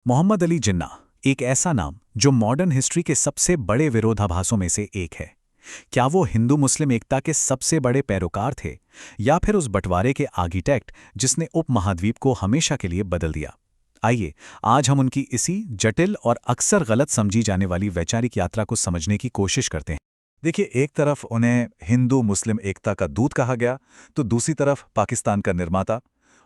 मोहम्मद अली जिन्ना एक ऐसा नाम जो मॉडर्न हिस्ट्री के सबसे बड़े विरोधाभासों में से एक है। क्या वो हिंदू मुस्लिम एकता के सबसे बड़े पैरोकार थे, या फिर उस बंटवारे के आर्किटेक्ट जिसने उपमहाद्वीप को हमेशा के लिए बदल दिया? आइए आज हम उनकी इसी जटिल और अक्सर गलत समझी जाने वाली वैचारिक यात्रा को समझने की कोशिश करते हैं। देखिए, एक तरफ उन्हें हिंदू मुस्लिम एकता का दूत कहा गया, तो दूसरी तरफ पाकिस्तान का निर्माता।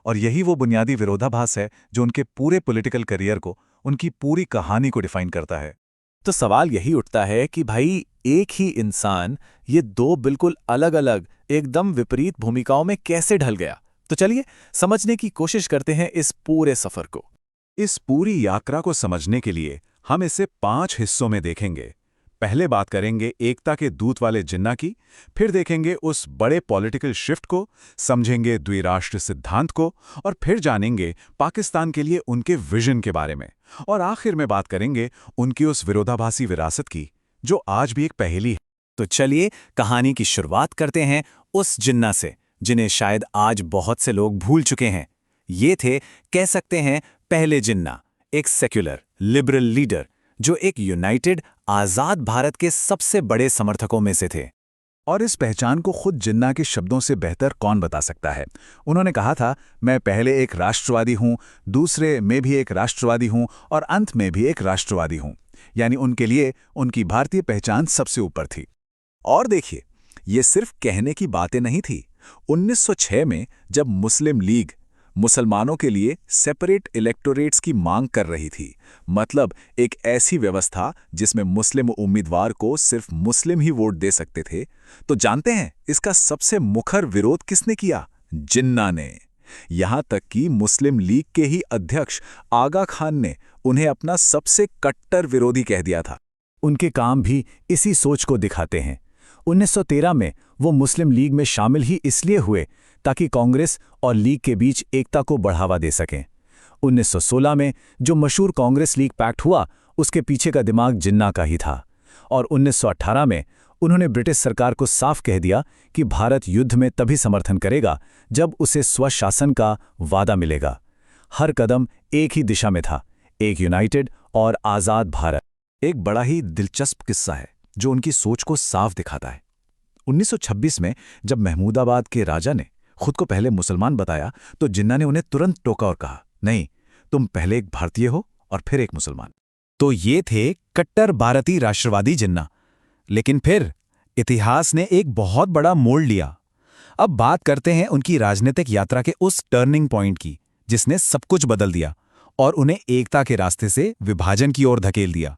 और यही वो बुनियादी विरोधाभास है जो उनके पूरे पॉलिटिकल करियर को, उनकी पूरी कहानी को डिफाइन करता है। तो सवाल यही उठता है कि भाई एक ही इंसान ये दो बिल्कुल अलग अलग एकदम विपरीत भूमिकाओं में कैसे ढल गया। तो चलिए समझने की कोशिश करते हैं इस पूरे सफर को। इस पूरी यात्रा को समझने के लिए हम इसे 5 हिस्सों में देखेंगे। पहले बात करेंगे एकता के दूत वाले जिन्ना की, फिर देखेंगे उस बड़े पॉलिटिकल शिफ्ट को, समझेंगे द्विराष्ट्र सिद्धांत को, और फिर जानेंगे पाकिस्तान के लिए उनके विजन के बारे में। और आखिर में बात करेंगे उनकी उस विरोधाभासी विरासत की जो आज भी एक पहेली है। तो चलिए कहानी की शुरुआत करते हैं उस जिन्ना से जिन्हें शायद आज बहुत से लोग भूल चुके हैं। ये थे, कह सकते हैं, पहले जिन्ना, एक सेक्युलर लिबरल लीडर जो एक यूनाइटेड आज़ाद भारत के सबसे बड़े समर्थकों में से थे। और इस पहचान को खुद जिन्ना के शब्दों से बेहतर कौन बता सकता है। उन्होंने कहा था, मैं पहले एक राष्ट्रवादी हूं, दूसरे में भी एक राष्ट्रवादी हूं, और अंत में भी एक राष्ट्रवादी हूं। यानी उनके लिए उनकी भारतीय पहचान सबसे ऊपर थी। और देखिए, ये सिर्फ कहने की बातें नहीं थी। 1906 में जब मुस्लिम लीग मुसलमानों के लिए सेपरेट इलेक्टोरेट्स की मांग कर रही थी, मतलब एक ऐसी व्यवस्था जिसमें मुस्लिम उम्मीदवार को सिर्फ मुस्लिम ही वोट दे सकते थे, तो जानते हैं इसका सबसे मुखर विरोध किसने किया? जिन्ना ने। यहां तक कि मुस्लिम लीग के ही अध्यक्ष आगा खान ने उन्हें अपना सबसे कट्टर विरोधी कह दिया था। उनके काम भी इसी सोच को दिखाते हैं। 1913 में वो मुस्लिम लीग में शामिल ही इसलिए हुए ताकि कांग्रेस और लीग के बीच एकता को बढ़ावा दे सकें। 1916 में जो मशहूर कांग्रेस लीग पैक्ट हुआ, उसके पीछे का दिमाग जिन्ना का ही था। और 1918 में उन्होंने ब्रिटिश सरकार को साफ कह दिया कि भारत युद्ध में तभी समर्थन करेगा जब उसे स्वशासन का वादा मिलेगा। हर कदम एक ही दिशा में था, एक यूनाइटेड और आज़ाद भारत। एक बड़ा ही दिलचस्प किस्सा है जो उनकी सोच को साफ दिखाता है। 1926 में जब महमूदाबाद के राजा ने खुद को पहले मुसलमान बताया, तो जिन्ना ने उन्हें तुरंत टोका और कहा, नहीं, तुम पहले एक भारतीय हो और फिर एक मुसलमान। तो ये थे कट्टर भारतीय राष्ट्रवादी जिन्ना। लेकिन फिर इतिहास ने एक बहुत बड़ा मोड़ लिया। अब बात करते हैं उनकी राजनीतिक यात्रा के उस टर्निंग पॉइंट की जिसने सब कुछ बदल दिया और उन्हें एकता के रास्ते से विभाजन की ओर धकेल दिया।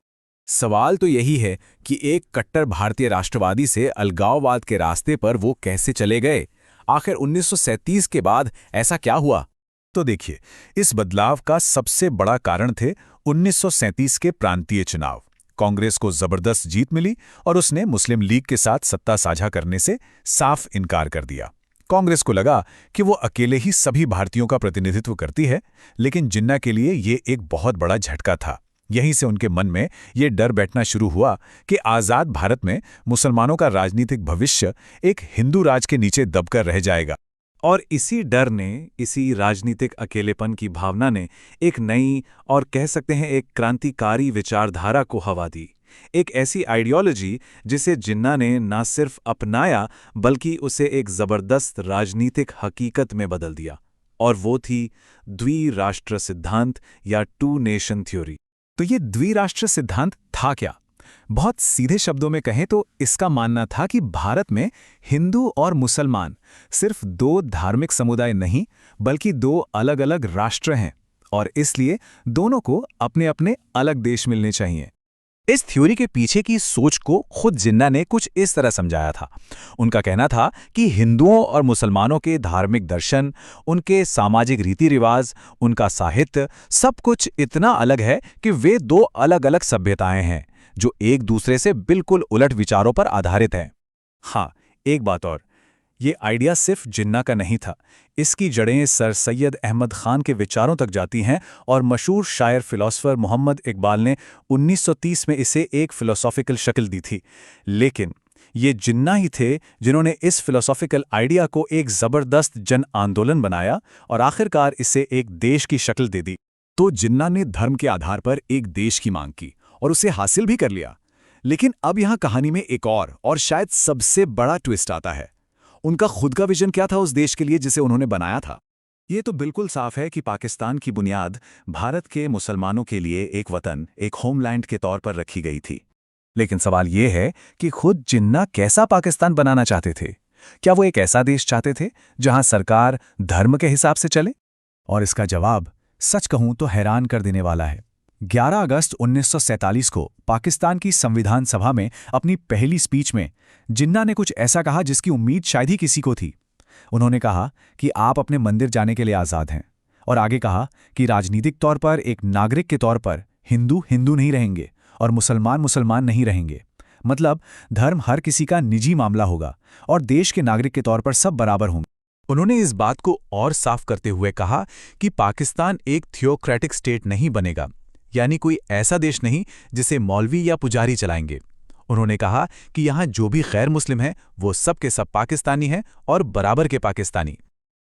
सवाल तो यही है कि एक कट्टर भारतीय राष्ट्रवादी से अलगाववाद के रास्ते पर वो कैसे चले गए? आखिर 1937 के बाद ऐसा क्या हुआ? तो देखिए, इस बदलाव का सबसे बड़ा कारण थे 1937 के प्रांतीय चुनाव। कांग्रेस को जबरदस्त जीत मिली और उसने मुस्लिम लीग के साथ सत्ता साझा करने से साफ इनकार कर दिया। कांग्रेस को लगा कि वो अकेले ही सभी भारतीयों का प्रतिनिधित्व करती है, लेकिन जिन्ना के लिए ये एक बहुत बड़ा झटका था। यहीं से उनके मन में ये डर बैठना शुरू हुआ कि आज़ाद भारत में मुसलमानों का राजनीतिक भविष्य एक हिंदू राज के नीचे दबकर रह जाएगा। और इसी डर ने, इसी राजनीतिक अकेलेपन की भावना ने एक नई और कह सकते हैं एक क्रांतिकारी विचारधारा को हवा दी। एक ऐसी आइडियोलॉजी जिसे जिन्ना ने न सिर्फ अपनाया बल्कि उसे एक जबरदस्त राजनीतिक हकीकत में बदल दिया। और वो थी द्विराष्ट्र सिद्धांत या टू नेशन थ्योरी। तो ये द्विराष्ट्र सिद्धांत था क्या? बहुत सीधे शब्दों में कहें तो इसका मानना था कि भारत में हिंदू और मुसलमान सिर्फ दो धार्मिक समुदाय नहीं बल्कि दो अलग अलग राष्ट्र हैं, और इसलिए दोनों को अपने अपने अलग देश मिलने चाहिए। इस थ्योरी के पीछे की सोच को खुद जिन्ना ने कुछ इस तरह समझाया था। उनका कहना था कि हिंदुओं और मुसलमानों के धार्मिक दर्शन, उनके सामाजिक रीति रिवाज, उनका साहित्य, सब कुछ इतना अलग है कि वे दो अलग अलग सभ्यताएं हैं जो एक दूसरे से बिल्कुल उलट विचारों पर आधारित हैं। हाँ, एक बात और, ये आइडिया सिर्फ जिन्ना का नहीं था। इसकी जड़ें सर सैयद अहमद खान के विचारों तक जाती हैं और मशहूर शायर फिलोसोफर मोहम्मद इकबाल ने 1930 में इसे एक फिलोसॉफिकल शक्ल दी थी। लेकिन ये जिन्ना ही थे जिन्होंने इस फिलोसॉफिकल आइडिया को एक ज़बरदस्त जन आंदोलन बनाया और आखिरकार इसे एक देश की शक्ल दे दी। तो जिन्ना ने धर्म के आधार पर एक देश की मांग की और उसे हासिल भी कर लिया। लेकिन अब यहां कहानी में एक और शायद सबसे बड़ा ट्विस्ट आता है। उनका खुद का विजन क्या था उस देश के लिए जिसे उन्होंने बनाया था? ये तो बिल्कुल साफ है कि पाकिस्तान की बुनियाद भारत के मुसलमानों के लिए एक वतन, एक होमलैंड के तौर पर रखी गई थी। लेकिन सवाल ये है कि खुद जिन्ना कैसा पाकिस्तान बनाना चाहते थे? क्या वो एक ऐसा देश चाहते थे जहां सरकार धर्म के हिसाब से चले? और इसका जवाब सच कहूं तो हैरान कर देने वाला है। 11 अगस्त 1947 को पाकिस्तान की संविधान सभा में अपनी पहली स्पीच में जिन्ना ने कुछ ऐसा कहा जिसकी उम्मीद शायद ही किसी को थी। उन्होंने कहा कि आप अपने मंदिर जाने के लिए आज़ाद हैं, और आगे कहा कि राजनीतिक तौर पर एक नागरिक के तौर पर हिंदू हिंदू नहीं रहेंगे और मुसलमान मुसलमान नहीं रहेंगे। मतलब धर्म हर किसी का निजी मामला होगा और देश के नागरिक के तौर पर सब बराबर होंगे। उन्होंने इस बात को और साफ करते हुए कहा कि पाकिस्तान एक थियोक्रेटिक स्टेट नहीं बनेगा, यानी कोई ऐसा देश नहीं जिसे मौलवी या पुजारी चलाएंगे। उन्होंने कहा कि यहाँ जो भी गैर मुस्लिम हैं वो सब के सब पाकिस्तानी हैं और बराबर के पाकिस्तानी।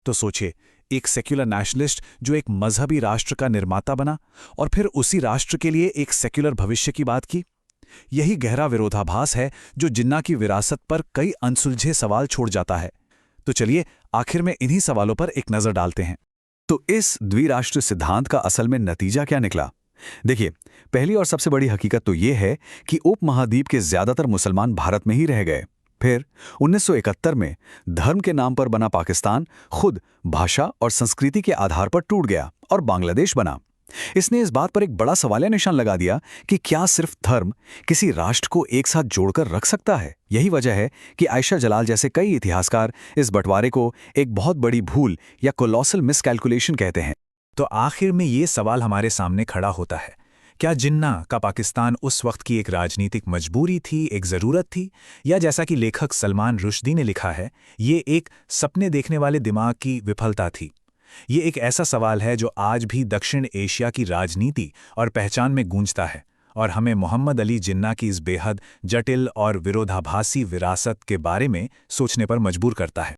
तो सोचिए, एक सेक्युलर नेशनलिस्ट जो एक मजहबी राष्ट्र का निर्माता बना और फिर उसी राष्ट्र के लिए एक सेक्युलर भविष्य की बात की। यही गहरा विरोधाभास है जो जिन्ना की विरासत पर कई अनसुलझे सवाल छोड़ जाता है। तो चलिए आखिर में इन्हीं सवालों पर एक नजर डालते हैं। तो इस द्विराष्ट्र सिद्धांत का असल में नतीजा क्या निकला? देखिए, पहली और सबसे बड़ी हकीकत तो ये है कि उपमहाद्वीप के ज्यादातर मुसलमान भारत में ही रह गए। फिर 1971 में धर्म के नाम पर बना पाकिस्तान खुद भाषा और संस्कृति के आधार पर टूट गया और बांग्लादेश बना। इसने इस बात पर एक बड़ा सवालिया निशान लगा दिया कि क्या सिर्फ धर्म किसी राष्ट्र को एक साथ जोड़कर रख सकता है? यही वजह है कि आयशा जलाल जैसे कई इतिहासकार इस बंटवारे को एक बहुत बड़ी भूल या कोलोसल मिसकैलकुलेशन कहते हैं। तो आखिर में ये सवाल हमारे सामने खड़ा होता है, क्या जिन्ना का पाकिस्तान उस वक्त की एक राजनीतिक मजबूरी थी, एक ज़रूरत थी, या जैसा कि लेखक सलमान रुश्दी ने लिखा है, ये एक सपने देखने वाले दिमाग की विफलता थी? ये एक ऐसा सवाल है जो आज भी दक्षिण एशिया की राजनीति और पहचान में गूंजता है और हमें मोहम्मद अली जिन्ना की इस बेहद जटिल और विरोधाभासी विरासत के बारे में सोचने पर मजबूर करता है।